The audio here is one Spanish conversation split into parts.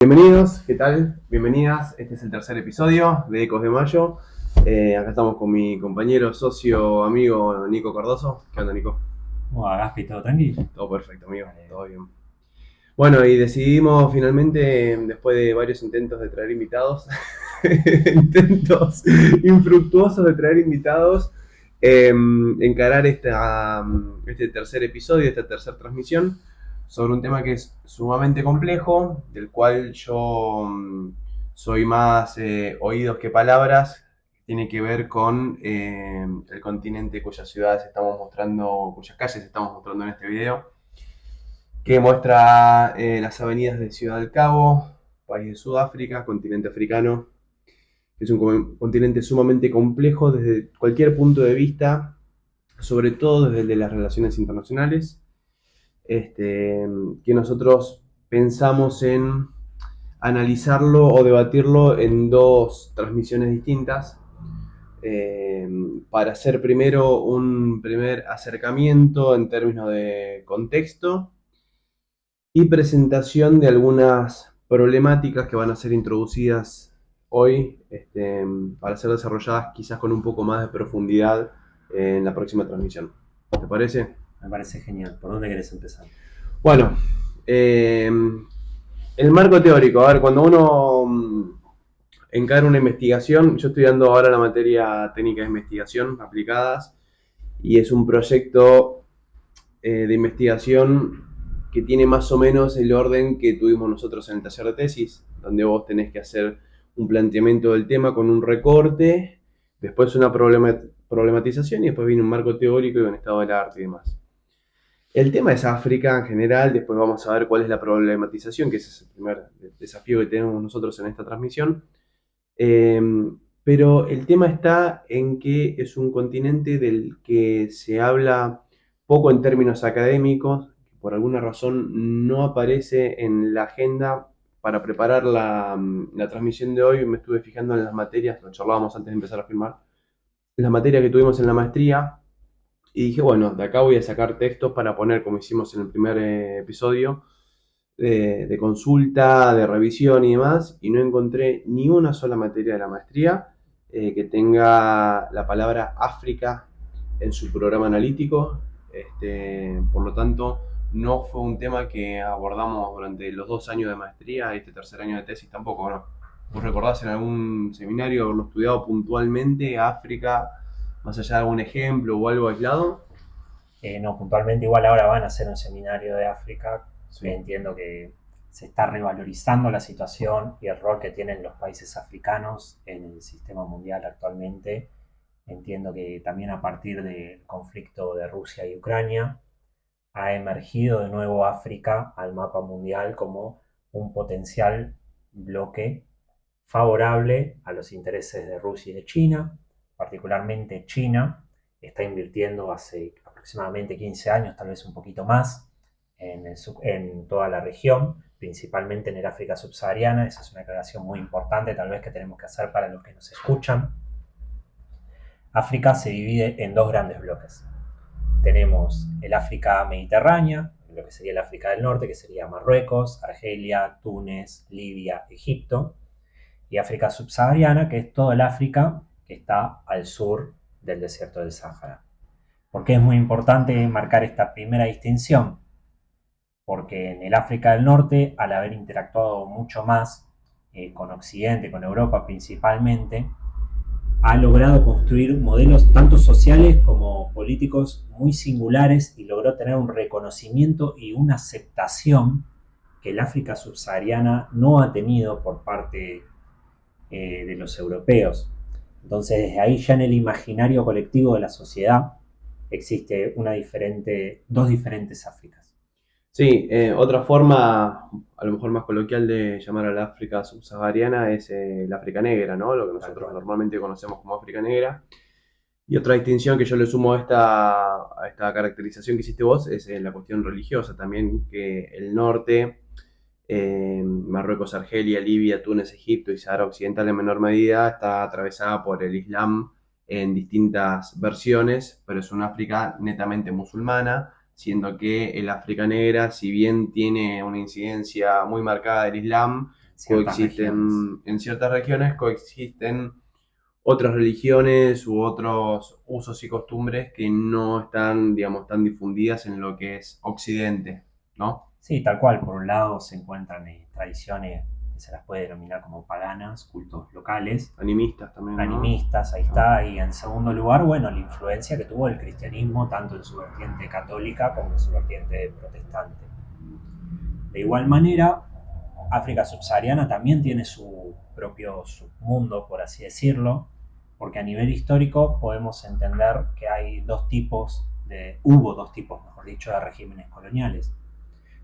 Bienvenidos, ¿qué tal? Bienvenidas, este es el tercer episodio de Ecos de Mayo. Acá estamos con mi compañero, socio, amigo Nico Cardoso. ¿Qué onda, Nico? ¿Cómo va, Gaspi? ¿Todo tranquilo? Todo perfecto, amigo, Vale. todo bien. Bueno, y decidimos finalmente, después de varios intentos de traer invitados, intentos infructuosos de traer invitados, encarar este tercer episodio, esta tercera transmisión, sobre un tema que es sumamente complejo, del cual yo soy más oídos que palabras. Tiene que ver con el continente cuyas ciudades estamos mostrando, cuyas calles estamos mostrando en este video, que muestra las avenidas de Ciudad del Cabo, país de Sudáfrica, continente africano. Es un continente sumamente complejo desde cualquier punto de vista, sobre todo desde el de las relaciones internacionales, que nosotros pensamos en analizarlo o debatirlo en dos transmisiones distintas. Para hacer primero un primer acercamiento en términos de contexto y presentación de algunas problemáticas que van a ser introducidas hoy, para ser desarrolladas quizás con un poco más de profundidad en la próxima transmisión. ¿Te parece? Me parece genial. ¿Por dónde querés empezar? Bueno, eh, el marco teórico. A ver, cuando uno encara una investigación, yo estoy dando ahora la materia técnica de investigación aplicadas y es un proyecto de investigación que tiene más o menos el orden que tuvimos nosotros en el taller de tesis, donde vos tenés que hacer un planteamiento del tema con un recorte, después una problematización y después viene un marco teórico y un estado del arte y demás. El tema es África en general, después vamos a ver cuál es la problematización, que ese es el primer desafío que tenemos nosotros en esta transmisión. Eh, pero el tema está en que es un continente del que se habla poco en términos académicos, que por alguna razón no aparece en la agenda. Para preparar la transmisión de hoy me estuve fijando en las materias, lo charlábamos antes de empezar a filmar, en las materias que tuvimos en la maestría, y dije, bueno, de acá voy a sacar textos para poner, como hicimos en el primer episodio, de consulta, de revisión y demás, y no encontré ni una sola materia de la maestría que tenga la palabra África en su programa analítico. Por lo tanto, no fue un tema que abordamos durante los 2 años de maestría, este tercer año de tesis tampoco, ¿no? ¿Vos recordás en algún seminario haberlo estudiado puntualmente, África, más allá de algún ejemplo o algo aislado? No, puntualmente igual ahora van a hacer un seminario de África. Sí. Entiendo que se está revalorizando la situación y el rol que tienen los países africanos en el sistema mundial actualmente. Entiendo que también a partir del conflicto de Rusia y Ucrania ha emergido de nuevo África al mapa mundial como un potencial bloque favorable a los intereses de Rusia y de China. Particularmente China está invirtiendo hace aproximadamente 15 años, tal vez un poquito más, en toda la región, principalmente en el África subsahariana. Esa es una aclaración muy importante tal vez que tenemos que hacer para los que nos escuchan. África se divide en dos grandes bloques. Tenemos el África mediterránea, lo que sería el África del Norte, que sería Marruecos, Argelia, Túnez, Libia, Egipto, y África subsahariana, que es todo el África que está al sur del desierto del Sáhara. ¿Por qué es muy importante marcar esta primera distinción? Porque en el África del Norte, al haber interactuado mucho más con Occidente, con Europa principalmente, ha logrado construir modelos tanto sociales como políticos muy singulares y logró tener un reconocimiento y una aceptación que el África subsahariana no ha tenido por parte de los europeos. Entonces, desde ahí ya en el imaginario colectivo de la sociedad existe dos diferentes Áfricas. Sí, otra forma, a lo mejor más coloquial de llamar a la África subsahariana es la África negra, ¿no? Lo que Tal nosotros cual. normalmente conocemos como África negra. Y otra distinción que yo le sumo a esta caracterización que hiciste vos es la cuestión religiosa también, que el norte, Marruecos, Argelia, Libia, Túnez, Egipto y Sahara Occidental en menor medida, está atravesada por el Islam en distintas versiones, pero es una África netamente musulmana, siendo que el África negra, si bien tiene una incidencia muy marcada del Islam, ciertas regiones. en ciertas regiones coexisten otras religiones u otros usos y costumbres que no están, digamos, tan difundidas en lo que es Occidente, ¿no? Sí, tal cual. Por un lado se encuentran tradiciones que se las puede denominar como paganas, cultos locales, Animistas también, ¿no? animistas, ahí Ah, está. Y en segundo lugar, bueno, la influencia que tuvo el cristianismo tanto en su vertiente católica como en su vertiente protestante. De igual manera, África subsahariana también tiene su propio submundo, por así decirlo, porque a nivel histórico podemos entender que hubo dos tipos, mejor dicho, de regímenes coloniales.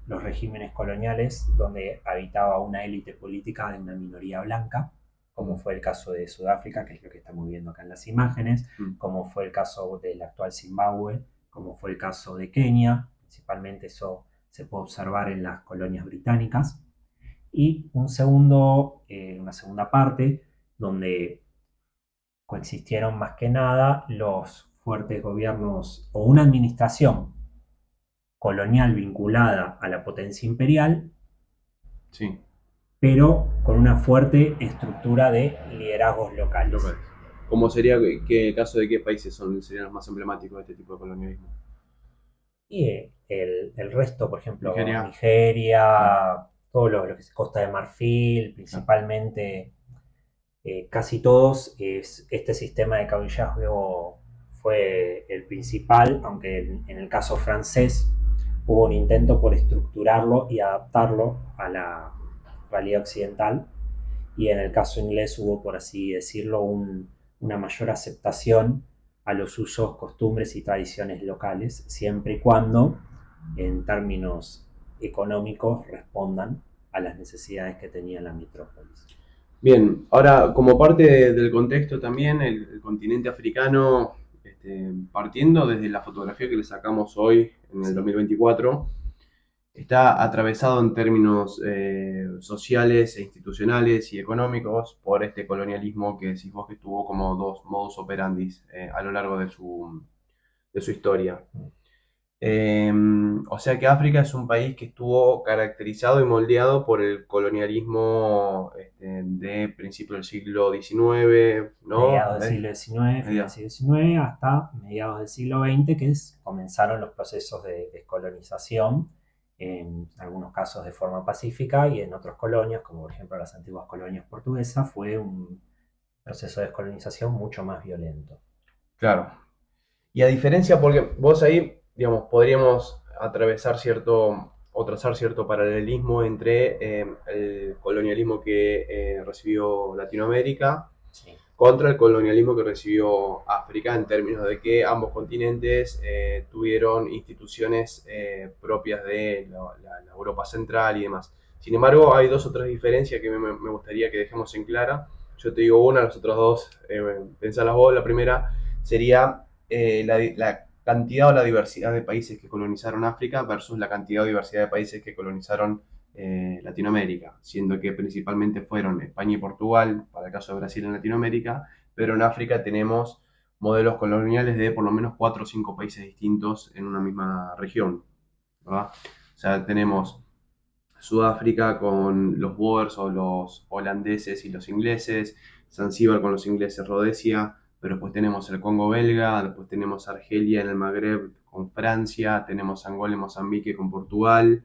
Los regímenes coloniales donde habitaba una élite política de una minoría blanca, como fue el caso de Sudáfrica, que es lo que estamos viendo acá en las imágenes, mm. como fue el caso del actual Zimbabue, como fue el caso de Kenia, principalmente eso se puede observar en las colonias británicas, y una segunda parte donde coexistieron más que nada los fuertes gobiernos o una administración colonial vinculada a la potencia imperial, Sí, pero con una fuerte estructura de liderazgos locales. locales. ¿Cómo sería, qué caso de qué países serían los más emblemáticos de este tipo de colonialismo? Y el resto, por ejemplo, Nigeria, claro, Nigeria, todo lo que es Costa de Marfil, claro. principalmente, casi todos, este sistema de caballazgo fue el principal, aunque en el caso francés hubo un intento por estructurarlo y adaptarlo a la realidad occidental, y en el caso inglés hubo, por así decirlo, una mayor aceptación a los usos, costumbres y tradiciones locales, siempre y cuando, en términos económicos, respondan a las necesidades que tenía la metrópolis. Bien, ahora como parte del contexto también, el continente africano, partiendo desde la fotografía que le sacamos hoy en el Sí, 2024, está atravesado en términos sociales e institucionales y económicos por este colonialismo que decís vos que tuvo como dos modus operandi a lo largo de su historia. Eh, o sea que África es un país que estuvo caracterizado y moldeado por el colonialismo de principios del siglo XIX, ¿no? mediados del siglo XIX, final del Media- siglo XIX, hasta mediados del siglo XX, comenzaron los procesos de descolonización, en algunos casos de forma pacífica y en otras colonias, como por ejemplo las antiguas colonias portuguesas, fue un proceso de descolonización mucho más violento. Claro. Y a diferencia, porque vos ahí, digamos, podríamos atravesar cierto o trazar cierto paralelismo entre el colonialismo que recibió Latinoamérica Sí, contra el colonialismo que recibió África en términos de que ambos continentes tuvieron instituciones propias de la Europa central y demás. Sin embargo, hay dos o tres diferencias que me gustaría que dejemos en clara. Yo te digo una, los otros dos, pensalas vos. La primera sería la cantidad o la diversidad de países que colonizaron África versus la cantidad o diversidad de países que colonizaron Latinoamérica, siendo que principalmente fueron España y Portugal, para el caso de Brasil en Latinoamérica, pero en África tenemos modelos coloniales de por lo menos 4 o 5 países distintos en una misma región, ¿verdad? O sea, tenemos Sudáfrica con los Boers o los holandeses y los ingleses, Zanzíbar con los ingleses, Rodesia, pero después tenemos el Congo belga, después tenemos Argelia en el Magreb con Francia, tenemos Angola y Mozambique con Portugal,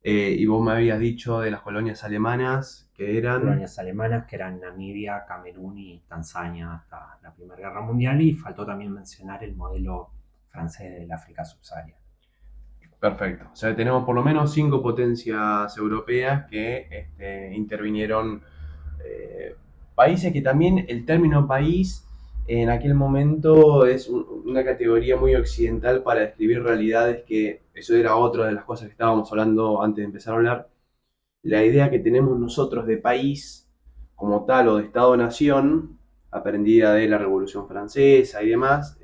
y vos me habías dicho de las colonias alemanas que eran... colonias alemanas que eran Namibia, Camerún y Tanzania hasta la Primera Guerra Mundial, y faltó también mencionar el modelo francés del África subsahariana. Perfecto. O sea, tenemos por lo menos 5 potencias europeas que intervinieron. eh, Países que también el término país en aquel momento es una categoría muy occidental para describir realidades que eso era otra de las cosas que estábamos hablando antes de empezar a hablar. La idea que tenemos nosotros de país como tal o de Estado-nación, aprendida de la Revolución Francesa y demás,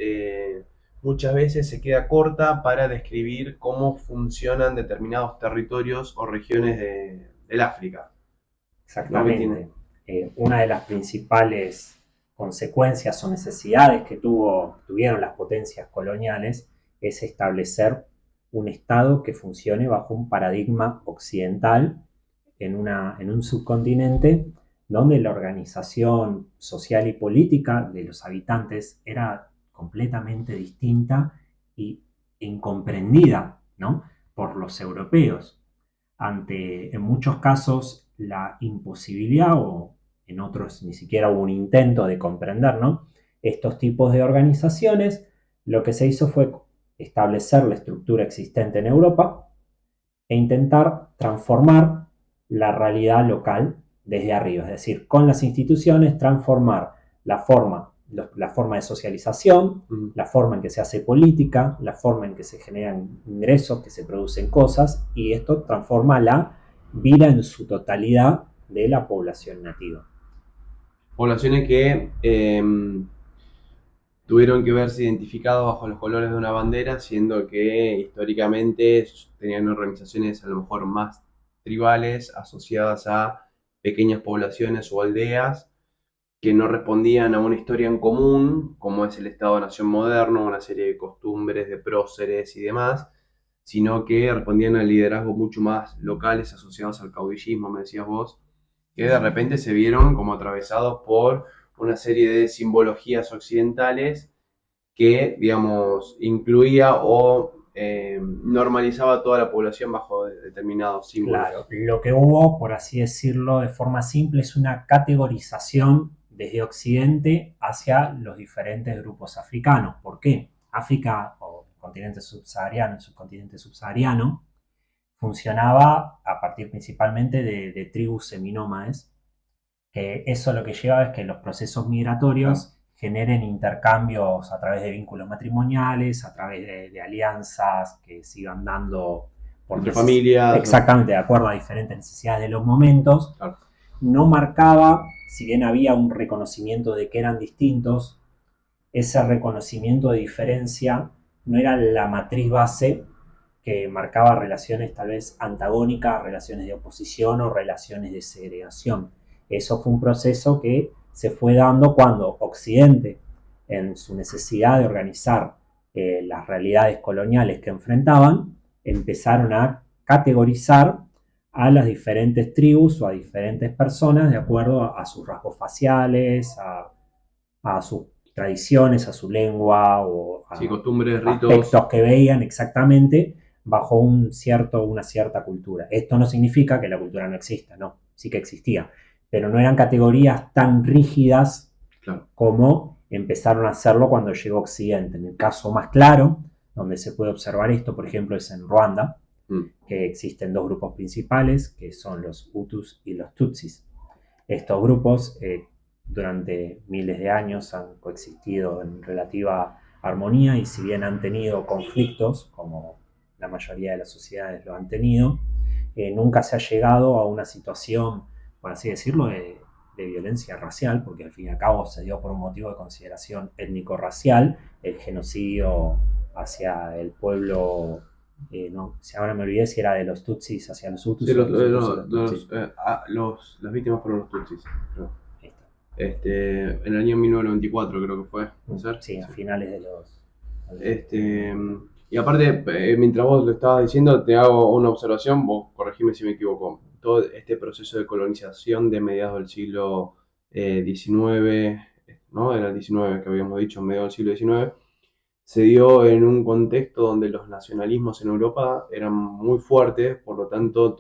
muchas veces se queda corta para describir cómo funcionan determinados territorios o regiones del África, ¿no? Que tiene, Exactamente. Una de las principales consecuencias o necesidades que tuvieron las potencias coloniales es establecer un Estado que funcione bajo un paradigma occidental, en un subcontinente donde la organización social y política de los habitantes era completamente distinta y incomprendida, ¿no?, por los europeos. Ante, en muchos casos, la imposibilidad o en otros ni siquiera hubo un intento de comprender, ¿no?, estos tipos de organizaciones, lo que se hizo fue establecer la estructura existente en Europa e intentar transformar la realidad local desde arriba, es decir, con las instituciones transformar la forma de socialización, la forma en que se hace política, la forma en que se generan ingresos, que se producen cosas, y esto transforma la vida en su totalidad de la población nativa. Poblaciones que tuvieron que verse identificados bajo los colores de una bandera, siendo que históricamente tenían organizaciones a lo mejor más tribales, asociadas a pequeñas poblaciones o aldeas, que no respondían a una historia en común, como es el Estado-Nación moderno, una serie de costumbres, de próceres y demás, sino que respondían a liderazgos mucho más locales asociados al caudillismo, me decías vos, que de repente se vieron como atravesados por una serie de simbologías occidentales que, digamos, incluía o normalizaba a toda la población bajo determinados símbolos. Claro, lo que hubo, por así decirlo de forma simple, es una categorización desde Occidente hacia los diferentes grupos africanos. ¿Por qué? África o el subcontinente subsahariano, funcionaba a partir principalmente de tribus seminómades, que eso lo que lleva es que los procesos migratorios generen intercambios a través de vínculos matrimoniales, a través de alianzas que sigan dando por entre familias. Exactamente, de acuerdo a diferentes necesidades de los momentos. Claro. No marcaba, si bien había un reconocimiento de que eran distintos, ese reconocimiento de diferencia no era la matriz base que marcaba relaciones tal vez antagónicas, relaciones de oposición o relaciones de segregación. Eso fue un proceso que se fue dando cuando Occidente, en su necesidad de organizar las realidades coloniales que enfrentaban, empezaron a categorizar a las diferentes tribus o a diferentes personas de acuerdo a sus rasgos faciales, a sus tradiciones, a su lengua o a costumbres, ritos, aspectos que veían exactamente bajo una cierta cultura. Esto no significa que la cultura no exista, no, sí que existía, pero no eran categorías tan rígidas, claro, como empezaron a hacerlo cuando llegó Occidente. En el caso más claro, donde se puede observar esto, por ejemplo, es en Ruanda, que existen dos grupos principales, que son los Hutus y los Tutsis. Estos grupos durante miles de años han coexistido en relativa armonía y si bien han tenido conflictos, como la mayoría de las sociedades lo han tenido, nunca se ha llegado a una situación, por así decirlo, de violencia racial, porque al fin y al cabo se dio por un motivo de consideración étnico-racial, el genocidio hacia el pueblo, no, si ahora me olvidé si era de los Tutsis hacia los Hutus. Sí, las víctimas fueron los Tutsis. Creo. En el año 1994 creo que fue. ¿No ser? Sí, a finales de los... Y aparte, mientras vos lo estabas diciendo, te hago una observación, vos corregime si me equivoco. Todo este proceso de colonización de mediados del siglo XIX, ¿no? Era el XIX que habíamos dicho, mediados del siglo XIX, se dio en un contexto donde los nacionalismos en Europa eran muy fuertes, por lo tanto,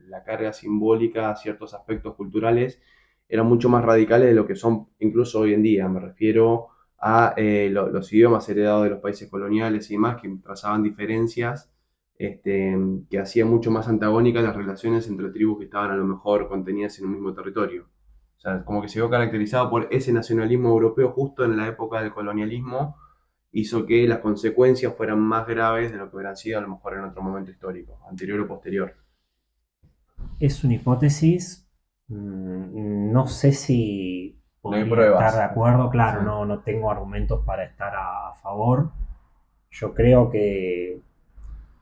la carga simbólica a ciertos aspectos culturales eran mucho más radicales de lo que son incluso hoy en día. Me refiero a los idiomas heredados de los países coloniales y demás, que trazaban diferencias que hacían mucho más antagónicas las relaciones entre tribus que estaban a lo mejor contenidas en un mismo territorio. O sea, como que se vio caracterizado por ese nacionalismo europeo justo en la época del colonialismo, hizo que las consecuencias fueran más graves de lo que hubieran sido a lo mejor en otro momento histórico, anterior o posterior. Es una hipótesis, no sé si podría estar de acuerdo, claro, sí. No tengo argumentos para estar a favor. Yo creo que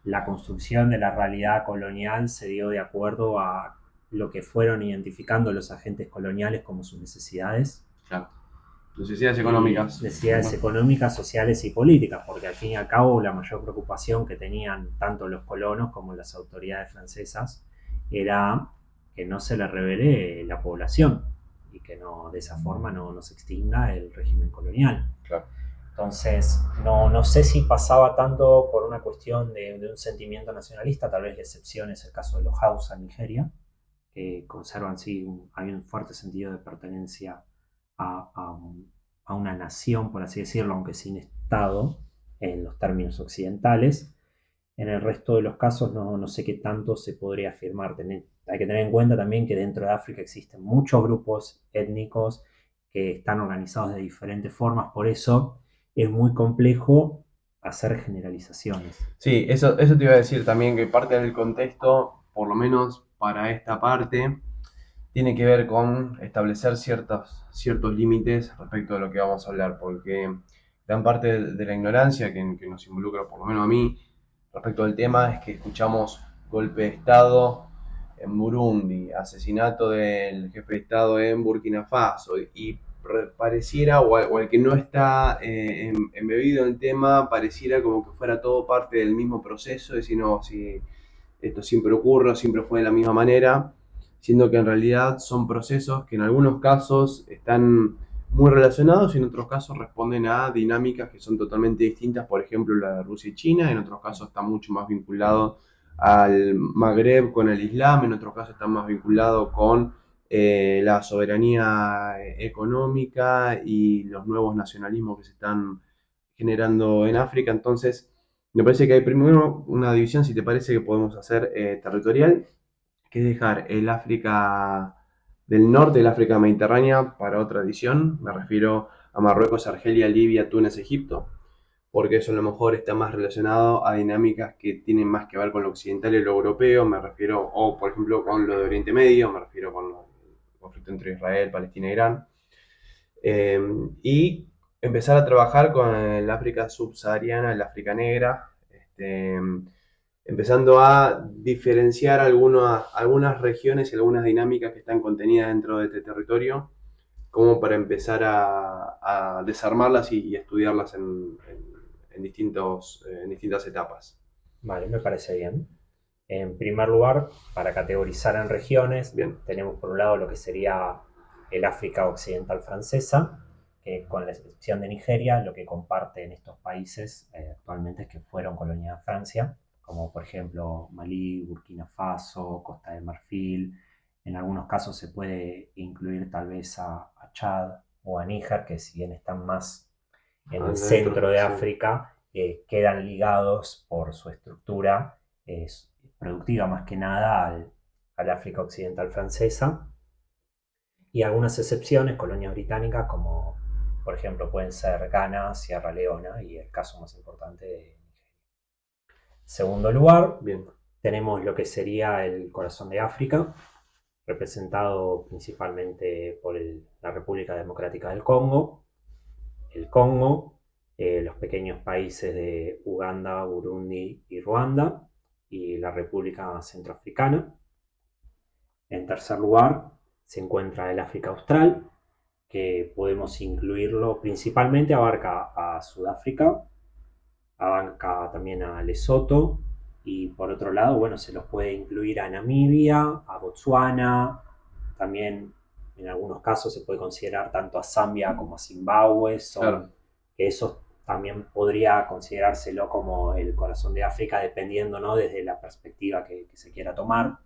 la construcción de la realidad colonial se dio de acuerdo a lo que fueron identificando los agentes coloniales como sus necesidades. Claro. Necesidades económicas. Necesidades económicas, sociales y políticas, porque al fin y al cabo la mayor preocupación que tenían tanto los colonos como las autoridades francesas era que no se le revele la población y que no, de esa forma no se extinga el régimen colonial. Claro. Entonces, no sé si pasaba tanto por una cuestión de un sentimiento nacionalista, tal vez la excepción es el caso de los Hausa en Nigeria, que conservan, sí, hay un fuerte sentido de pertenencia a, a una nación, por así decirlo, aunque sin Estado, en los términos occidentales. En el resto de los casos no sé qué tanto se podría afirmar. Hay que tener en cuenta también que dentro de África existen muchos grupos étnicos que están organizados de diferentes formas, por eso es muy complejo hacer generalizaciones. Sí, eso te iba a decir también, que parte del contexto, por lo menos para esta parte, tiene que ver con establecer ciertos límites respecto de lo que vamos a hablar, porque gran parte de la ignorancia que nos involucra, por lo menos a mí, respecto del tema, es que escuchamos golpe de Estado en Burundi, asesinato del jefe de Estado en Burkina Faso, y pareciera, o al que no está embebido en el tema, pareciera como que fuera todo parte del mismo proceso, decir, no, si esto siempre ocurre, siempre fue de la misma manera, siendo que en realidad son procesos que en algunos casos están muy relacionados y en otros casos responden a dinámicas que son totalmente distintas, por ejemplo la de Rusia y China, en otros casos está mucho más vinculado al Magreb con el Islam, en otros casos está más vinculado con la soberanía económica y los nuevos nacionalismos que se están generando en África. Entonces, me parece que hay primero una división, si te parece, que podemos hacer territorial, que es dejar el África del norte, el África mediterránea, para otra edición. Me refiero a Marruecos, Argelia, Libia, Túnez, Egipto, porque eso a lo mejor está más relacionado a dinámicas que tienen más que ver con lo occidental y lo europeo. Me refiero, o por ejemplo, con lo de Oriente Medio, me refiero con el conflicto entre Israel, Palestina e Irán. Y empezar a trabajar con el África subsahariana, el África negra, empezando a diferenciar algunas regiones y algunas dinámicas que están contenidas dentro de este territorio, como para empezar a desarmarlas y estudiarlas en distintas etapas. Vale, me parece bien. En primer lugar, para categorizar en regiones, Bien. tenemos por un lado lo que sería el África Occidental Francesa, que con la excepción de Nigeria, lo que comparten estos países actualmente es que fueron colonia de Francia, como por ejemplo Malí, Burkina Faso, Costa de Marfil. En algunos casos se puede incluir tal vez a Chad o a Níger, que si bien están más en el centro de África, quedan ligados por su estructura productiva más que nada al África Occidental Francesa, y algunas excepciones, colonias británicas como por ejemplo pueden ser Ghana, Sierra Leona y el caso más importante de Nigeria. Segundo lugar, Bien. tenemos lo que sería el corazón de África, representado principalmente por la República Democrática del Congo, el Congo, los pequeños países de Uganda, Burundi y Ruanda, y la República Centroafricana. En tercer lugar se encuentra el África Austral, que podemos incluirlo principalmente, abarca a Sudáfrica, abarca también a Lesoto, y por otro lado, bueno, se los puede incluir a Namibia, a Botsuana, también en algunos casos se puede considerar tanto a Zambia como a Zimbabue, Claro. que eso también podría considerárselo como el corazón de África, dependiendo, ¿no?, desde la perspectiva que se quiera tomar.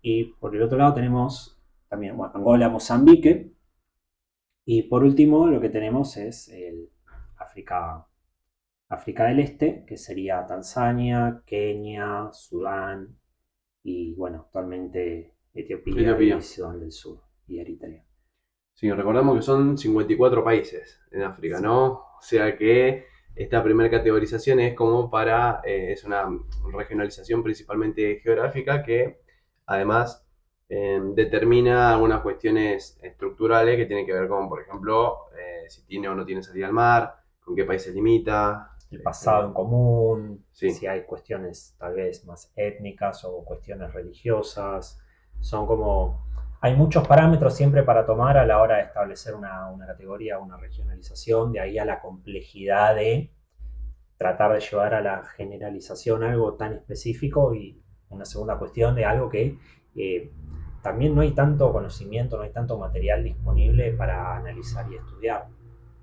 Y por el otro lado tenemos también, bueno, Angola, Mozambique, y por último lo que tenemos es el África del Este, que sería Tanzania, Kenia, Sudán y, bueno, actualmente Etiopía y Sudán del Sur y Eritrea. Sí, recordamos que son 54 países en África, ¿no? O sea que esta primera categorización es como es una regionalización principalmente geográfica que además determina algunas cuestiones estructurales que tienen que ver con, por ejemplo, si tiene o no tiene salida al mar, con qué países limita. El pasado en común, sí. Si hay cuestiones tal vez más étnicas o cuestiones religiosas. Son como... Hay muchos parámetros siempre para tomar a la hora de establecer una categoría, una regionalización, de ahí a la complejidad de tratar de llevar a la generalización algo tan específico y una segunda cuestión de algo que también no hay tanto conocimiento, no hay tanto material disponible para analizar y estudiar.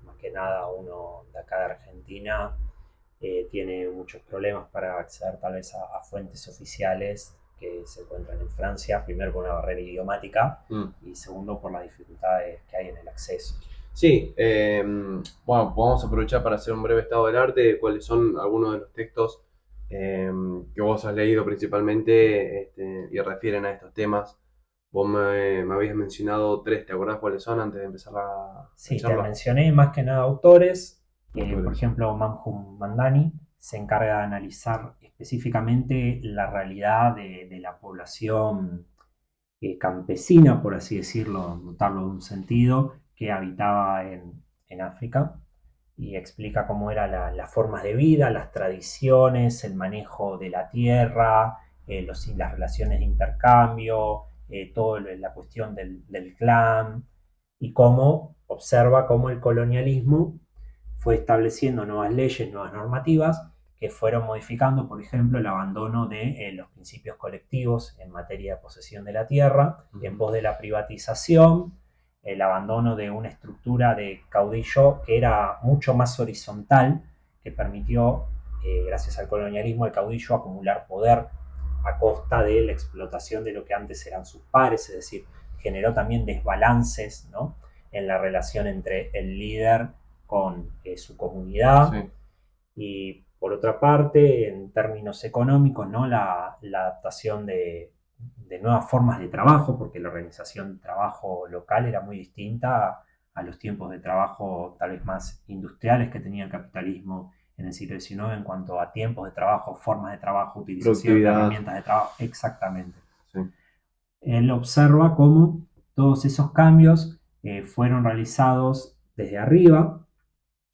Más que nada uno de acá de Argentina tiene muchos problemas para acceder tal vez a fuentes oficiales que se encuentran en Francia, primero por una barrera idiomática y segundo por las dificultades que hay en el acceso. Sí, bueno, podemos aprovechar para hacer un breve estado del arte de cuáles son algunos de los textos que vos has leído principalmente y refieren a estos temas. Vos me habías mencionado tres, ¿te acordás cuáles son antes de empezar la Sí, te charla? mencioné más que nada autores. Por Autores. ejemplo, Manjum Mandani se encarga de analizar específicamente la realidad de la población campesina, por así decirlo, dotarlo de un sentido, que habitaba en África y explica cómo eran las formas de vida, las tradiciones, el manejo de la tierra, las relaciones de intercambio, toda la cuestión del clan y cómo observa cómo el colonialismo fue estableciendo nuevas leyes, nuevas normativas que fueron modificando, por ejemplo, el abandono de los principios colectivos en materia de posesión de la tierra, en pos de la privatización, el abandono de una estructura de caudillo que era mucho más horizontal, que permitió, gracias al colonialismo, al caudillo acumular poder a costa de la explotación de lo que antes eran sus pares, es decir, generó también desbalances, ¿no?, en la relación entre el líder con su comunidad. Sí. Y por otra parte, en términos económicos, ¿no?, la adaptación de nuevas formas de trabajo, porque la organización de trabajo local era muy distinta a los tiempos de trabajo tal vez más industriales que tenía el capitalismo en el siglo XIX en cuanto a tiempos de trabajo, formas de trabajo, utilización de herramientas de trabajo. Exactamente. Sí. Él observa cómo todos esos cambios fueron realizados desde arriba,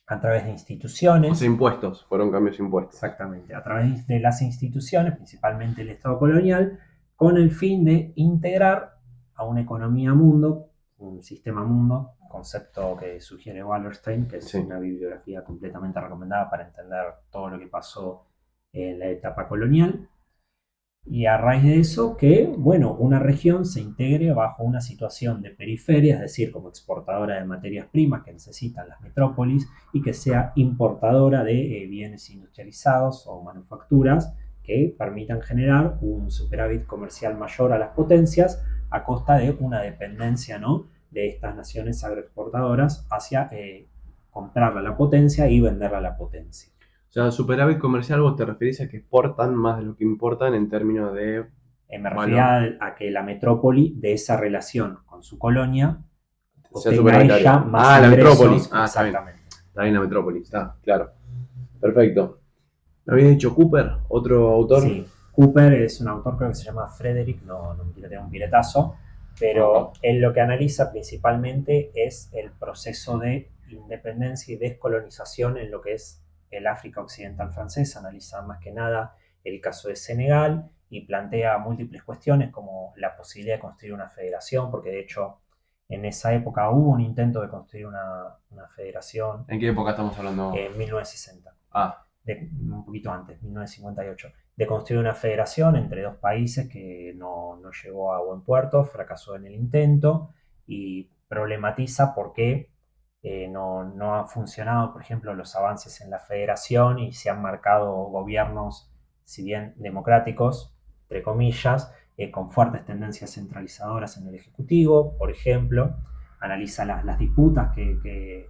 a través de instituciones. O sea, impuestos, fueron cambios impuestos. Exactamente, a través de las instituciones, principalmente el Estado colonial, con el fin de integrar a una economía mundo, un sistema mundo, concepto que sugiere Wallerstein, que es una bibliografía completamente recomendada para entender todo lo que pasó en la etapa colonial. Y a raíz de eso, que, bueno, una región se integre bajo una situación de periferia, es decir, como exportadora de materias primas que necesitan las metrópolis y que sea importadora de bienes industrializados o manufacturas que permitan generar un superávit comercial mayor a las potencias a costa de una dependencia, ¿no?, de estas naciones agroexportadoras hacia comprarla a la potencia y venderla a la potencia. O sea, superávit comercial, vos te referís a que exportan más de lo que importan en términos de Me refería a que la metrópoli de esa relación con su colonia sea obtenga ella más la ingresos. metrópoli. Exactamente. Está bien la metrópoli, está, claro. Perfecto. ¿Me habías dicho Cooper, otro autor? Sí, Cooper es un autor, creo que se llama Frederick, no me quiero tener un piletazo, pero él lo que analiza principalmente es el proceso de independencia y descolonización en lo que es el África Occidental francesa. Analiza más que nada el caso de Senegal y plantea múltiples cuestiones como la posibilidad de construir una federación, porque de hecho en esa época hubo un intento de construir una federación. ¿En qué época estamos hablando? En 1960. Un poquito antes, 1958, de construir una federación entre dos países que no llegó a buen puerto, fracasó en el intento y problematiza por qué no han funcionado, por ejemplo, los avances en la federación y se han marcado gobiernos, si bien democráticos, entre comillas, con fuertes tendencias centralizadoras en el Ejecutivo, por ejemplo, analiza las disputas de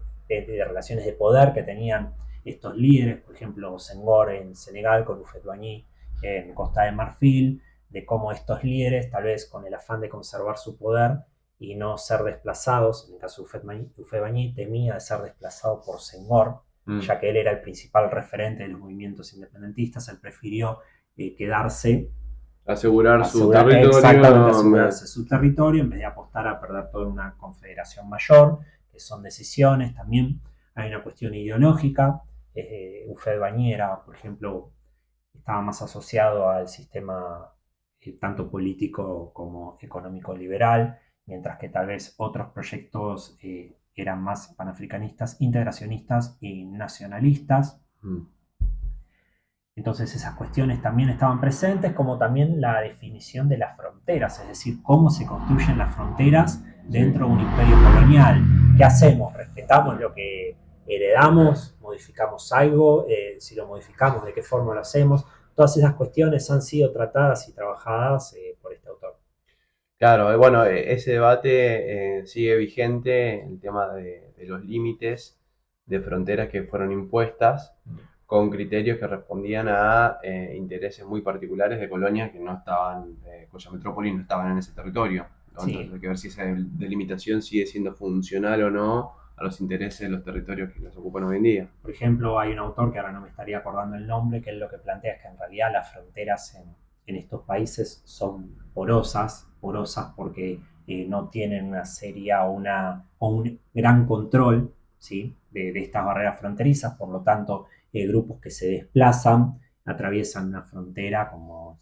relaciones de poder que tenían estos líderes, por ejemplo, Senghor en Senegal con Houphouët-Boigny en Costa de Marfil, de cómo estos líderes, tal vez con el afán de conservar su poder y no ser desplazados, en el caso de Houphouët-Boigny temía de ser desplazado por Senghor, ya que él era el principal referente de los movimientos independentistas, él prefirió quedarse, asegurar su territorio. Exactamente, asegurarse su territorio en vez de apostar a perder toda una confederación mayor, que son decisiones. También hay una cuestión ideológica. Houphouët-Boigny era, por ejemplo, estaba más asociado al sistema tanto político como económico liberal, mientras que tal vez otros proyectos eran más panafricanistas, integracionistas y nacionalistas. Entonces esas cuestiones también estaban presentes, como también la definición de las fronteras, es decir, cómo se construyen las fronteras Sí. dentro de un imperio colonial. ¿Qué hacemos? ¿Respetamos lo que heredamos? ¿Modificamos algo? Si lo modificamos, ¿de qué forma lo hacemos? Todas esas cuestiones han sido tratadas y trabajadas por este autor. Claro, bueno, ese debate sigue vigente, el tema de los límites de fronteras que fueron impuestas con criterios que respondían a intereses muy particulares de colonias que no estaban, cuya metrópoli no estaban en ese territorio, ¿no? Entonces Sí, hay que ver si esa delimitación sigue siendo funcional o no a los intereses de los territorios que los ocupan hoy en día. por ejemplo, hay un autor que ahora no me estaría acordando el nombre, que él lo que plantea es que en realidad las fronteras en estos países son porosas porque no tienen una seria o un gran control, ¿sí? De estas barreras fronterizas, por lo tanto, grupos que se desplazan atraviesan una frontera como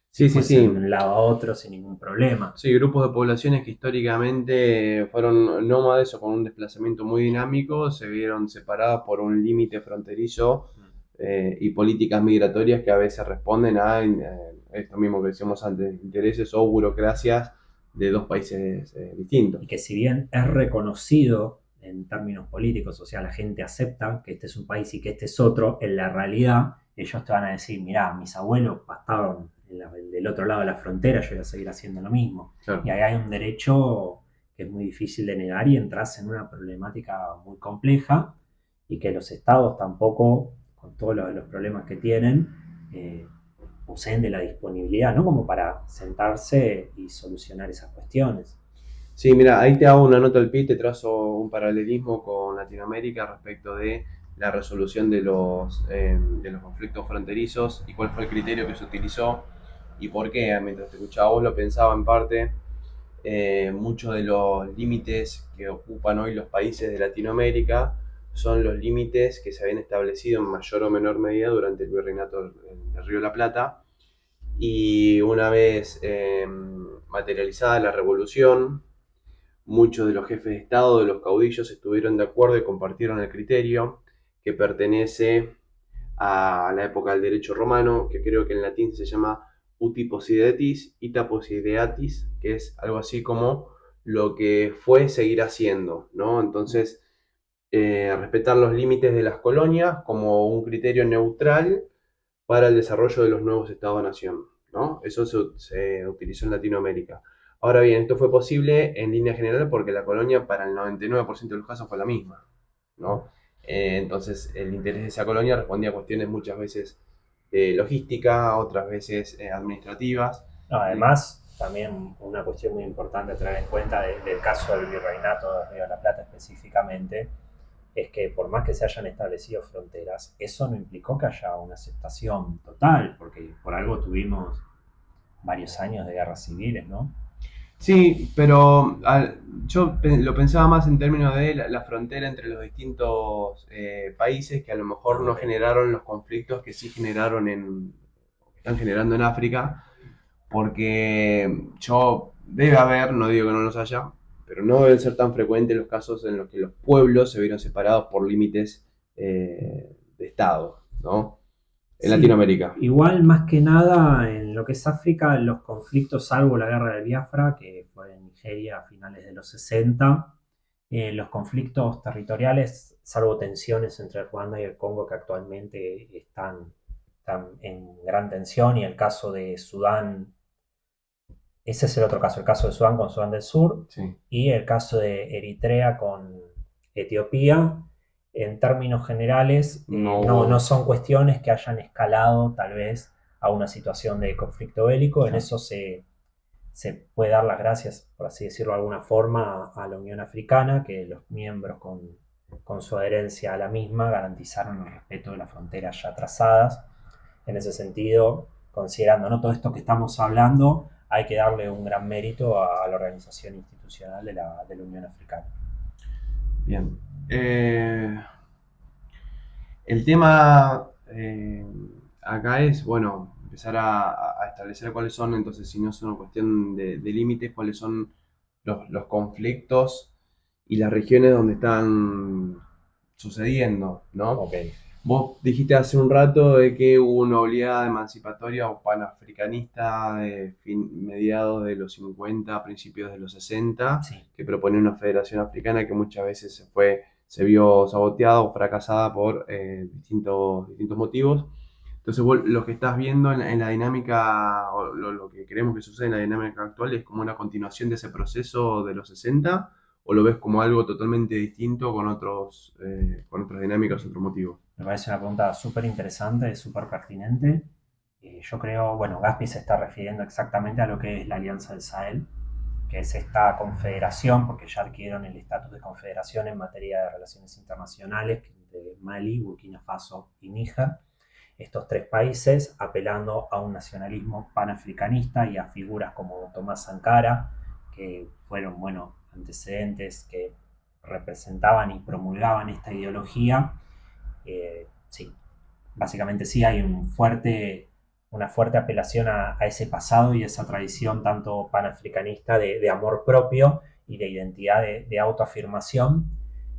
si Sí, sí, fuesen de sí. un lado a otro sin ningún problema. Sí, grupos de poblaciones que históricamente fueron nómades o con un desplazamiento muy dinámico, se vieron separadas por un límite fronterizo y políticas migratorias que a veces responden a esto mismo que decíamos antes, intereses o burocracias de dos países distintos. Y que si bien es reconocido en términos políticos, o sea, la gente acepta que este es un país y que este es otro, en la realidad ellos te van a decir, mirá, mis abuelos pastaron del otro lado de la frontera, yo voy a seguir haciendo lo mismo. Y Claro. ahí hay un derecho que es muy difícil de negar y entras en una problemática muy compleja y que los estados tampoco, con todos los problemas que tienen, eh, poseen de la disponibilidad, ¿no? Como para sentarse y solucionar esas cuestiones. Sí, mira, ahí te hago una nota al pie, te trazo un paralelismo con Latinoamérica respecto de la resolución de los conflictos fronterizos y cuál fue el criterio que se utilizó y por qué. Mientras te escuchaba vos lo pensaba en parte, muchos de los límites que ocupan hoy los países de Latinoamérica son los límites que se habían establecido en mayor o menor medida durante el virreinato del Río de la Plata y una vez materializada la revolución, muchos de los jefes de Estado, de los caudillos, estuvieron de acuerdo y compartieron el criterio que pertenece a la época del derecho romano, que creo que en latín se llama uti possidetis, ita possideatis, que es algo así como lo que fue seguir haciendo, ¿no? Entonces, respetar los límites de las colonias como un criterio neutral para el desarrollo de los nuevos estados-nación, ¿no? Eso se utilizó en Latinoamérica. Ahora bien, esto fue posible en línea general porque la colonia para el 99% de los casos fue la misma, ¿no? Entonces el interés de esa colonia respondía a cuestiones muchas veces de logística, otras veces administrativas. No, Y, además, también una cuestión muy importante a tener en cuenta del caso del virreinato de Río de la Plata específicamente, es que por más que se hayan establecido fronteras, eso no implicó que haya una aceptación total, porque por algo tuvimos varios años de guerras civiles, ¿no? sí, pero yo lo pensaba más en términos de la frontera entre los distintos países que a lo mejor Ah, no ok. generaron los conflictos que sí generaron que están generando en África, porque yo debe haber, no digo que no los haya, pero no deben ser tan frecuentes los casos en los que los pueblos se vieron separados por límites de Estado, ¿no? En Sí, Latinoamérica. igual más que nada en lo que es África, los conflictos, salvo la guerra de Biafra, que fue en Nigeria a finales de los 60, los conflictos territoriales, salvo tensiones entre Ruanda y el Congo que actualmente están en gran tensión, y el caso de Sudán, ese es el otro caso, el caso de Sudán con Sudán del Sur, Sí. y el caso de Eritrea con Etiopía, en términos generales, No no hubo. son cuestiones que hayan escalado tal vez a una situación de conflicto bélico. En Claro. eso se puede dar las gracias, por así decirlo de alguna forma, a la Unión Africana, que los miembros con su adherencia a la misma garantizaron el respeto de las fronteras ya trazadas. En ese sentido, considerando, ¿no?, todo esto que estamos hablando, hay que darle un gran mérito a la organización institucional de la Unión Africana. Bien. El tema acá es, bueno, empezar a establecer cuáles son, entonces, si no es una cuestión de límites, cuáles son los conflictos y las regiones donde están sucediendo, ¿no? Ok. Vos dijiste hace un rato de que hubo una oleada emancipatoria o panafricanista de mediados de los 50, principios de los 60, Sí, que proponía una federación africana que muchas veces se vio saboteada o fracasada por distintos motivos. Entonces, vos lo que estás viendo en la dinámica, o lo que creemos que sucede en la dinámica actual, es como una continuación de ese proceso de los 60, o lo ves como algo totalmente distinto con otras dinámicas, otros motivos. me parece una pregunta súper interesante, súper pertinente. Yo creo, bueno, Gaspi se está refiriendo exactamente a lo que es la Alianza del Sahel, que es esta confederación, porque ya adquirieron el estatus de confederación en materia de relaciones internacionales de Mali, Burkina Faso y Níger. Estos tres países apelando a un nacionalismo panafricanista y a figuras como Tomás Sankara, que fueron, bueno, antecedentes que representaban y promulgaban esta ideología. Sí, básicamente sí hay una fuerte apelación a ese pasado y esa tradición tanto panafricanista de amor propio y de identidad de autoafirmación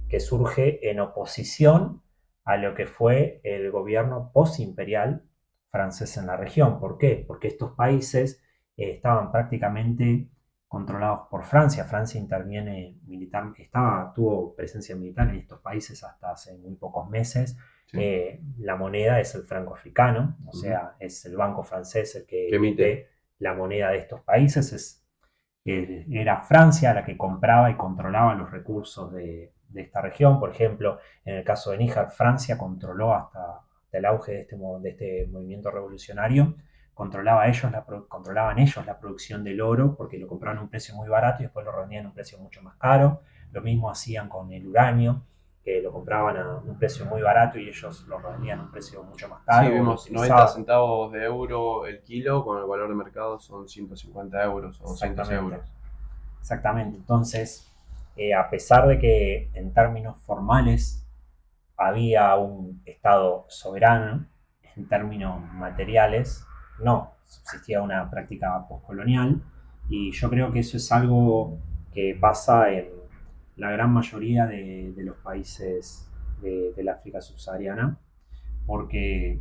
que surge en oposición a lo que fue el gobierno postimperial francés en la región. ¿Por qué? Porque estos países estaban prácticamente controlados por Francia. Francia interviene militar, tuvo presencia militar en estos países hasta hace muy pocos meses. Sí. La moneda es el franco africano, o Ujú. sea, es el banco francés el que Que emite. emite la moneda de estos países. Era Francia la que compraba y controlaba los recursos de esta región. Por ejemplo, en el caso de Níger, Francia controló hasta el auge de este movimiento revolucionario, controlaban ellos la producción del oro porque lo compraban a un precio muy barato y después lo revendían a un precio mucho más caro. Lo mismo hacían con el uranio, que lo compraban a un precio muy barato y ellos lo revendían a un precio mucho más Sí, caro o lo vimos 90 utilizaban. centavos de euro el kilo, con el valor de mercado son 150 euros o 200 Exactamente. euros. Exactamente. Entonces, a pesar de que en términos formales había un Estado soberano, en términos materiales, no, existía una práctica postcolonial y yo creo que eso es algo que pasa en la gran mayoría de los países del África subsahariana, porque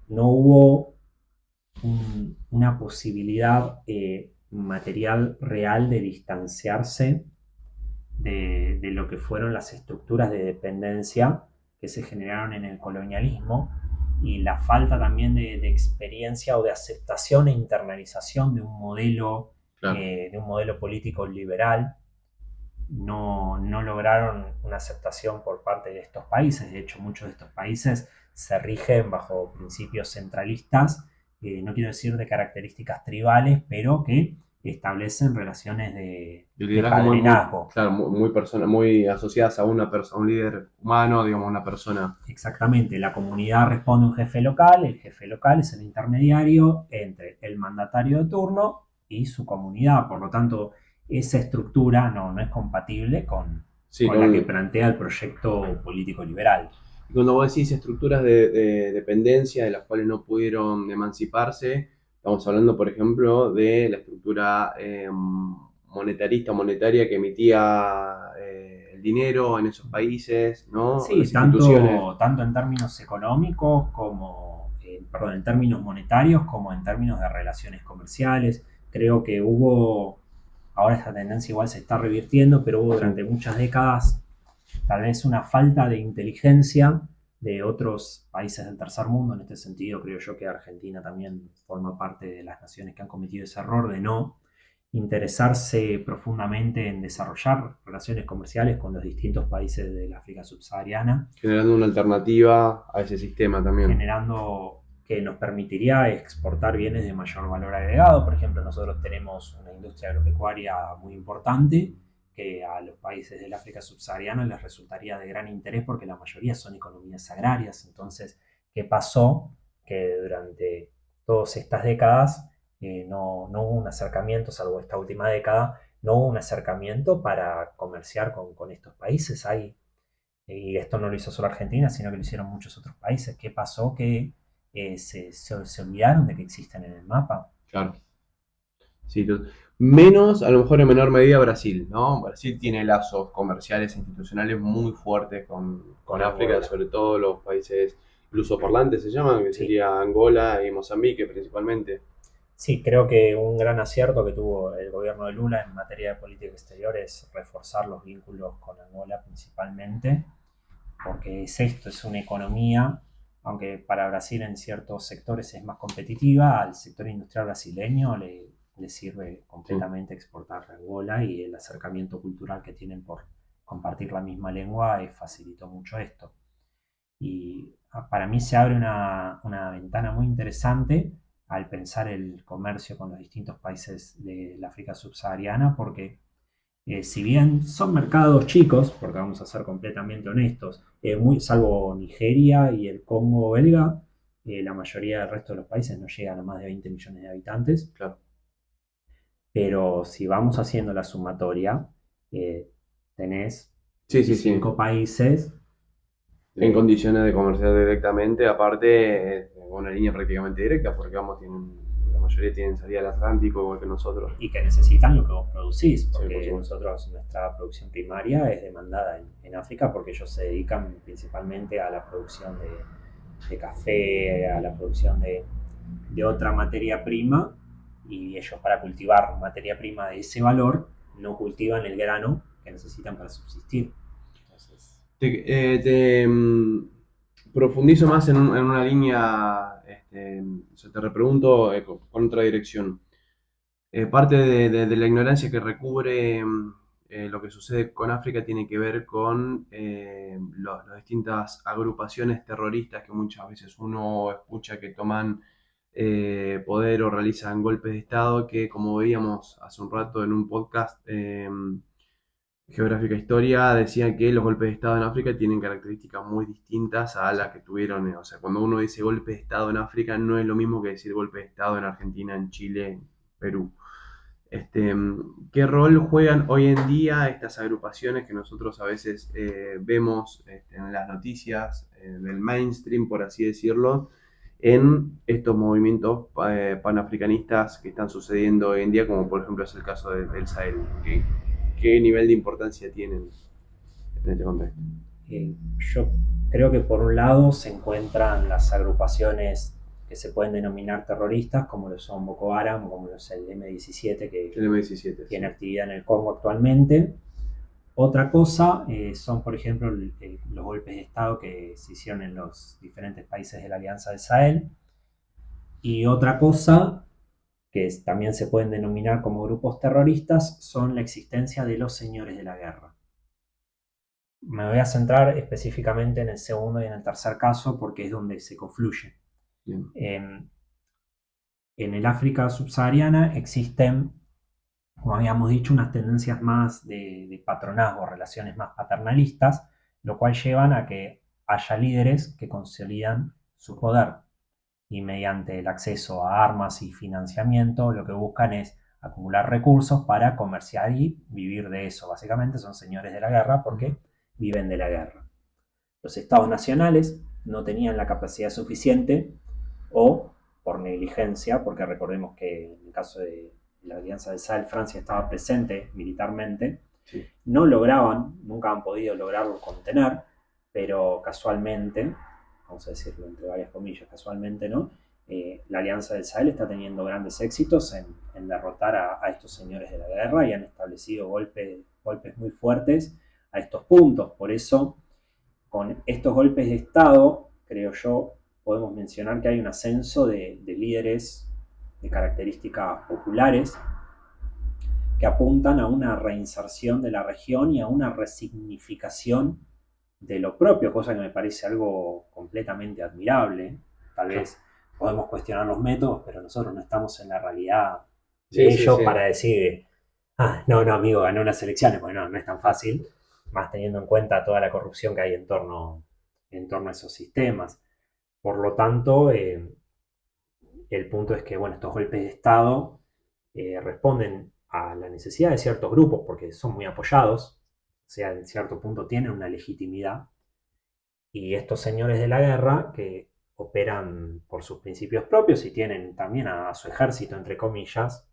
no hubo una posibilidad material real de distanciarse de lo que fueron las estructuras de dependencia que se generaron en el colonialismo y la falta también de experiencia o de aceptación e internalización Claro. de un modelo político liberal. No lograron una aceptación por parte de estos países. De hecho, muchos de estos países se rigen bajo principios centralistas, no quiero decir de características tribales, pero que establecen relaciones Y de liderazgo padrinazgo. claro, muy asociadas a una persona, a un líder humano, digamos, una persona. Exactamente, la comunidad responde a un jefe local, el jefe local es el intermediario entre el mandatario de turno y su comunidad, por lo tanto, esa estructura no es compatible Sí, con la que plantea el proyecto político liberal. y cuando vos decís estructuras de dependencia de las cuales no pudieron emanciparse, estamos hablando, por ejemplo, de la estructura monetarista o monetaria que emitía el dinero en esos países, ¿no? Sí, Las instituciones. tanto en términos económicos como, perdón, en términos monetarios como en términos de relaciones comerciales. Creo que ahora esta tendencia igual se está revirtiendo, pero hubo Sí. durante muchas décadas tal vez una falta de inteligencia de otros países del tercer mundo. En este sentido, creo yo que Argentina también forma parte de las naciones que han cometido ese error de no interesarse profundamente en desarrollar relaciones comerciales con los distintos países del África subsahariana, Generando una alternativa a ese sistema también. generando que nos permitiría exportar bienes de mayor valor agregado. Por ejemplo, nosotros tenemos una industria agropecuaria muy importante que a los países del África subsahariana les resultaría de gran interés porque la mayoría son economías agrarias. Entonces, ¿qué pasó? Que durante todas estas décadas no hubo un acercamiento, salvo esta última década, no hubo un acercamiento para comerciar con estos países. Y esto no lo hizo solo Argentina, sino que lo hicieron muchos otros países. ¿Qué pasó? Que se olvidaron de que existen en el mapa. Claro. Sí, Menos, a lo mejor en menor medida, Brasil, ¿no? Brasil tiene lazos comerciales e institucionales muy fuertes con Con África, Angola. sobre todo los países lusoparlantes se llaman, que Sí. sería Angola y Mozambique principalmente. Sí, creo que un gran acierto que tuvo el gobierno de Lula en materia de política exterior es reforzar los vínculos con Angola principalmente, porque es esto, es una economía, aunque para Brasil en ciertos sectores es más competitiva, al sector industrial brasileño le sirve Sí. completamente exportar a Angola y el acercamiento cultural que tienen por compartir la misma lengua facilitó mucho esto. Y para mí se abre una ventana muy interesante al pensar el comercio con los distintos países de la África subsahariana, porque si bien son mercados chicos, porque vamos a ser completamente honestos, salvo Nigeria y el Congo belga, la mayoría del resto de los países no llegan a más de 20 millones de habitantes, Claro. pero si vamos haciendo la sumatoria, eh, tenés Sí, sí, sí. 25 países. En eh, condiciones de comerciar directamente, aparte, una línea prácticamente directa, porque vamos, la mayoría tienen salida al Atlántico, igual que nosotros. y que necesitan lo que vos producís, Sí, por porque supuesto. nosotros, nuestra producción primaria es demandada en África porque ellos se dedican principalmente a la producción de café, a la producción de otra materia prima, y ellos para cultivar materia prima de ese valor no cultivan el grano que necesitan para subsistir. Entonces, Profundizo más en una línea, te repregunto con otra dirección. Parte de la ignorancia que recubre lo que sucede con África tiene que ver con las distintas agrupaciones terroristas que muchas veces uno escucha que toman poder o realizan golpes de Estado que, como veíamos hace un rato en un podcast, Geográfica Historia, decían que los golpes de Estado en África tienen características muy distintas a las que tuvieron. O sea, cuando uno dice golpe de Estado en África, no es lo mismo que decir golpe de Estado en Argentina, en Chile, en Perú. Este, ¿Qué rol juegan hoy en día estas agrupaciones que nosotros a veces vemos en las noticias del mainstream, por así decirlo, en estos movimientos panafricanistas que están sucediendo hoy en día, como por ejemplo es el caso del Sahel? ¿Qué nivel de importancia tienen en este contexto? yo creo que por un lado se encuentran las agrupaciones que se pueden denominar terroristas, como lo son Boko Haram, como lo es el M17, que El M17, tiene sí. actividad en el Congo actualmente. Otra cosa son, por ejemplo, los golpes de Estado que se hicieron en los diferentes países de la Alianza del Sahel. Y otra cosa que también se pueden denominar como grupos terroristas son la existencia de los señores de la guerra. Me voy a centrar específicamente en el segundo y en el tercer caso porque es donde se confluye. Bien. En el África subsahariana existen, como habíamos dicho, unas tendencias más de patronazgo, relaciones más paternalistas, lo cual llevan a que haya líderes que consolidan su poder y mediante el acceso a armas y financiamiento lo que buscan es acumular recursos para comerciar y vivir de eso. Básicamente son señores de la guerra porque viven de la guerra. Los estados nacionales no tenían la capacidad suficiente o por negligencia, porque recordemos que en el caso de la Alianza del Sahel, Francia estaba presente militarmente, Sí. no lograban, nunca han podido lograrlo contener, pero casualmente, vamos a decirlo entre varias comillas, casualmente no, la Alianza del Sahel está teniendo grandes éxitos en derrotar a estos señores de la guerra y han establecido golpes muy fuertes a estos puntos. Por eso, con estos golpes de Estado, creo yo, podemos mencionar que hay un ascenso de líderes de características populares que apuntan a una reinserción de la región y a una resignificación de lo propio, cosa que me parece algo completamente admirable. Tal Claro. vez podemos cuestionar los métodos, pero nosotros no estamos en la realidad de Sí, sí, ellos sí. para decir, no, no, amigo, ganó las elecciones, porque no, no es tan fácil, más teniendo en cuenta toda la corrupción que hay en torno a esos sistemas. Por lo tanto, el punto es que, bueno, estos golpes de Estado responden a la necesidad de ciertos grupos porque son muy apoyados, o sea, en cierto punto tienen una legitimidad, y estos señores de la guerra que operan por sus principios propios y tienen también a su ejército, entre comillas,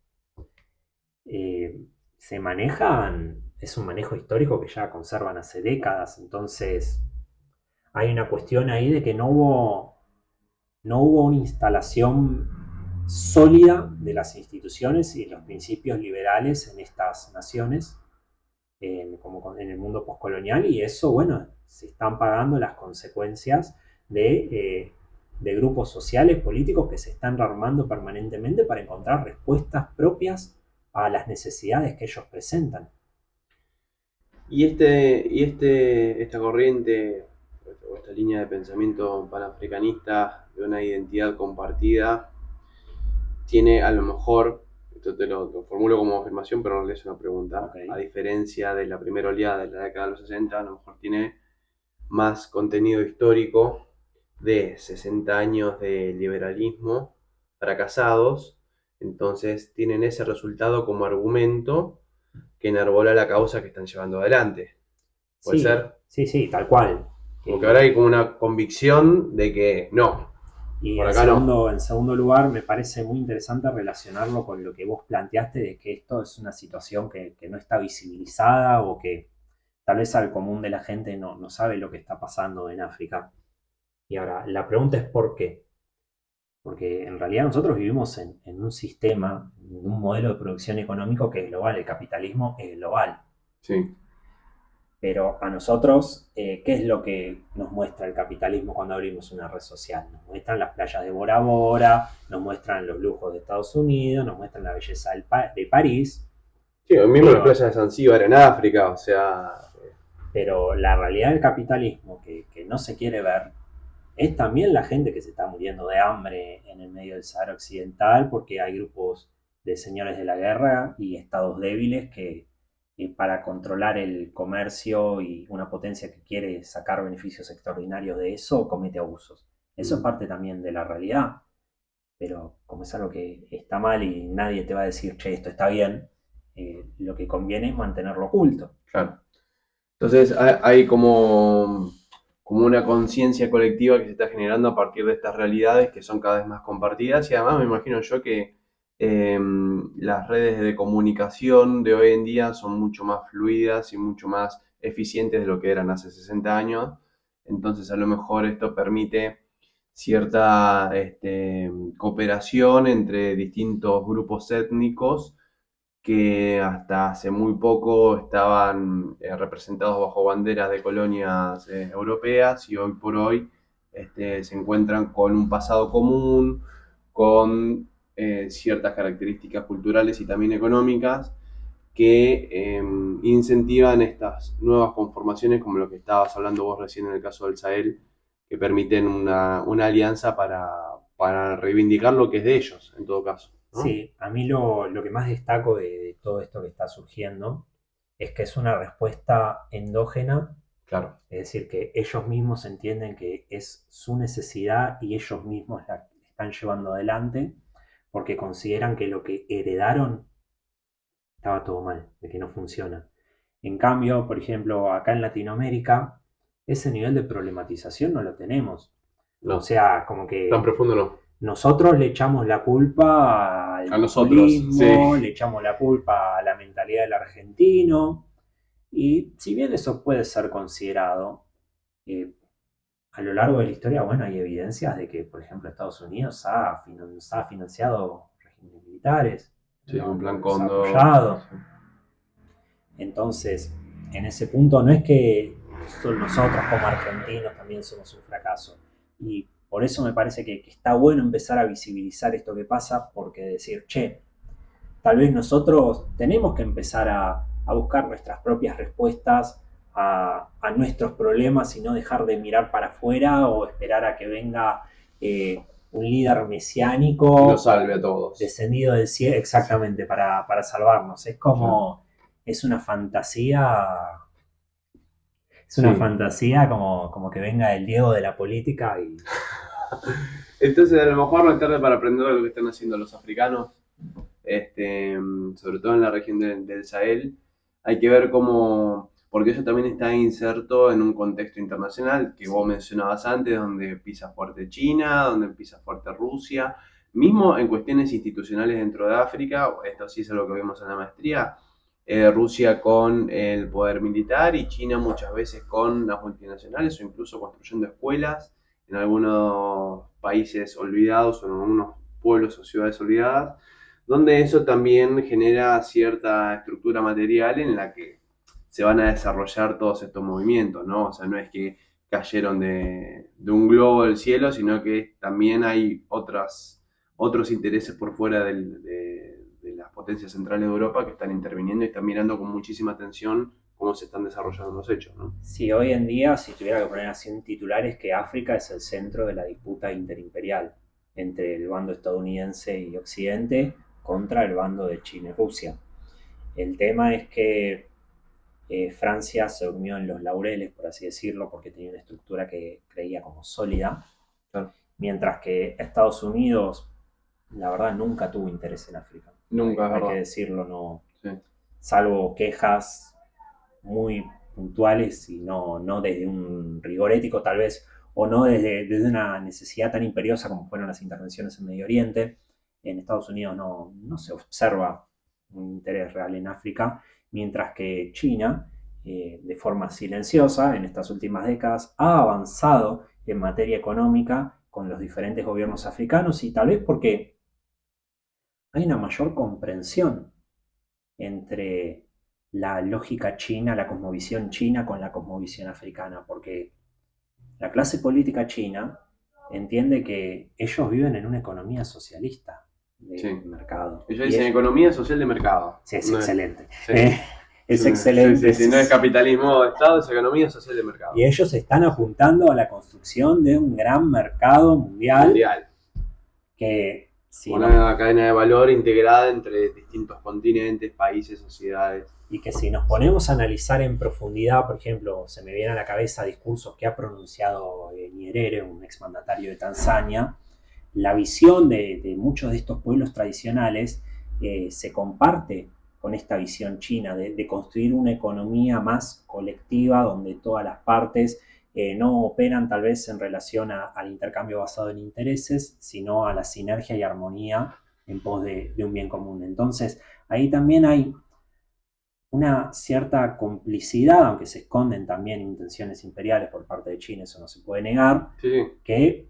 se manejan, es un manejo histórico que ya conservan hace décadas, entonces hay una cuestión ahí de que no hubo una instalación sólida de las instituciones y los principios liberales en estas naciones, como en el mundo postcolonial, y eso, bueno, se están pagando las consecuencias de grupos sociales, políticos que se están rearmando permanentemente para encontrar respuestas propias a las necesidades que ellos presentan. Esta corriente o esta línea de pensamiento panafricanista de una identidad compartida tiene a lo mejor, esto te lo formulo como afirmación, pero no es una pregunta, Okay. a diferencia de la primera oleada de la década de los 60, a lo mejor tiene más contenido histórico de 60 años de liberalismo fracasados, entonces tienen ese resultado como argumento que enarbola la causa que están llevando adelante. ¿Puede Sí, ser? sí, sí, tal cual. Como que ahora hay como una convicción de que no, Y por acá no. en segundo lugar, me parece muy interesante relacionarlo con lo que vos planteaste de que esto es una situación que no está visibilizada o que tal vez al común de la gente no sabe lo que está pasando en África. Y ahora, la pregunta es ¿por qué? Porque en realidad nosotros vivimos en un sistema, en un modelo de producción económico que es global, el capitalismo es global. Sí. Pero a nosotros, ¿qué es lo que nos muestra el capitalismo cuando abrimos una red social? Nos muestran las playas de Bora Bora, nos muestran los lujos de Estados Unidos, nos muestran la belleza de París, Sí, mismo las pero, playas de Zanzíbar en África, o sea, pero la realidad del capitalismo que no se quiere ver es también la gente que se está muriendo de hambre en el medio del Sahara Occidental porque hay grupos de señores de la guerra y estados débiles que para controlar el comercio y una potencia que quiere sacar beneficios extraordinarios de eso comete abusos. Eso es parte también de la realidad, pero como es algo que está mal y nadie te va a decir, che, esto está bien, lo que conviene es mantenerlo oculto. claro. Entonces hay como una conciencia colectiva que se está generando a partir de estas realidades que son cada vez más compartidas y además me imagino yo que las redes de comunicación de hoy en día son mucho más fluidas y mucho más eficientes de lo que eran hace 60 años. Entonces a lo mejor esto permite cierta cooperación entre distintos grupos étnicos que hasta hace muy poco estaban representados bajo banderas de colonias europeas y hoy por hoy se encuentran con un pasado común, con ciertas características culturales y también económicas que incentivan estas nuevas conformaciones como lo que estabas hablando vos recién en el caso del Sahel, que permiten una alianza para reivindicar lo que es de ellos, en todo caso, ¿no? Sí, a mí lo que más destaco de todo esto que está surgiendo es que es una respuesta endógena, Claro. es decir, que ellos mismos entienden que es su necesidad y ellos mismos la están llevando adelante porque consideran que lo que heredaron estaba todo mal, de que no funciona. En cambio, por ejemplo, acá en Latinoamérica, ese nivel de problematización no lo tenemos. O No, sea, como tan que profundo no. nosotros le echamos la culpa al A nosotros, sí. populismo, le echamos la culpa a la mentalidad del argentino, y si bien eso puede ser considerado, eh, a lo largo de la historia, bueno, hay evidencias de que, por ejemplo, Estados Unidos ha financiado regímenes militares, Sí, un plan los ha Cóndor. apoyado. Sí. Entonces, en ese punto no es que nosotros como argentinos también somos un fracaso. Y por eso me parece que está bueno empezar a visibilizar esto que pasa, porque decir, che, tal vez nosotros tenemos que empezar a buscar nuestras propias respuestas a nuestros problemas y no dejar de mirar para afuera o esperar a que venga un líder Y nos mesiánico salve a todos. descendido del cielo exactamente para salvarnos. Claro. Es una fantasía, es una Sí. fantasía como que venga el Diego de la política y Entonces, a lo mejor no es tarde para aprender lo que están haciendo los africanos, sobre todo en la región del Sahel. Hay que ver cómo, porque eso también está inserto en un contexto internacional que vos sí, mencionabas antes, donde pisa fuerte China, donde pisa fuerte Rusia. Mismo en cuestiones institucionales dentro de África, esto sí es algo que vemos en la maestría, Rusia con el poder militar y China muchas veces con las multinacionales o incluso construyendo escuelas en algunos países olvidados o en algunos pueblos o ciudades olvidadas, donde eso también genera cierta estructura material en la que se van a desarrollar todos estos movimientos, ¿no? O sea, no es que cayeron de un globo del cielo, sino que también hay otros intereses por fuera de las potencias centrales de Europa que están interviniendo y están mirando con muchísima atención cómo se están desarrollando los hechos, ¿no? Sí, hoy en día, si tuviera que poner así un titular, es que África es el centro de la disputa interimperial entre el bando estadounidense y Occidente contra el bando de China y Rusia. El tema es que Francia se durmió en los laureles, por así decirlo, porque tenía una estructura que creía como sólida, Claro. mientras que Estados Unidos, la verdad, nunca tuvo interés en África. Nunca, es Hay que verdad. decirlo, no, Sí. salvo quejas muy puntuales y no desde un rigor ético tal vez, o no desde una necesidad tan imperiosa como fueron las intervenciones en Medio Oriente. En Estados Unidos no se observa un interés real en África, mientras que China, de forma silenciosa, en estas últimas décadas, ha avanzado en materia económica con los diferentes gobiernos africanos y tal vez porque hay una mayor comprensión entre la lógica china, la cosmovisión china con la cosmovisión africana, porque la clase política china entiende que ellos viven en una economía socialista de Sí. mercado. Ellos Y dicen economía social de mercado. sí, es No es- excelente. sí. Es Sí, excelente. sí, no es capitalismo de Estado, es economía social de mercado. Y ellos están apuntando a la construcción de un gran mercado mundial Mundial. que si nos Una cadena de valor integrada entre distintos continentes, países, sociedades. y que si nos ponemos a analizar en profundidad, por ejemplo, se me viene a la cabeza discursos que ha pronunciado Nyerere, un exmandatario de Tanzania, la visión de muchos de estos pueblos tradicionales se comparte con esta visión china de construir una economía más colectiva donde todas las partes no operan tal vez en relación al intercambio basado en intereses, sino a la sinergia y armonía en pos de un bien común. Entonces, ahí también hay una cierta complicidad, aunque se esconden también intenciones imperiales por parte de China, eso no se puede negar, Sí, que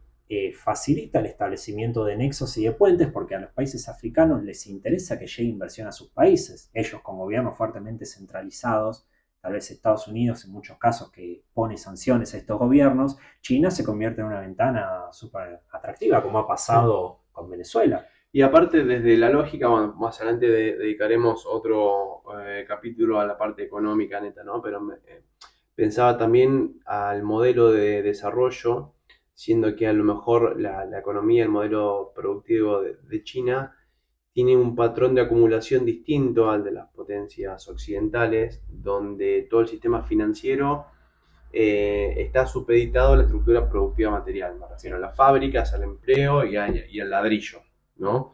facilita el establecimiento de nexos y de puentes porque a los países africanos les interesa que llegue inversión a sus países. Ellos con gobiernos fuertemente centralizados, tal vez Estados Unidos en muchos casos que pone sanciones a estos gobiernos, China se convierte en una ventana súper atractiva, como ha pasado con Venezuela. y aparte desde la lógica, bueno, más adelante dedicaremos otro capítulo a la parte económica neta, ¿no? Pero pensaba también al modelo de desarrollo, siendo que a lo mejor la economía, el modelo productivo de China tiene un patrón de acumulación distinto al de las potencias occidentales, donde todo el sistema financiero está supeditado a la estructura productiva material, me refiero a las fábricas, al empleo y al ladrillo, ¿no?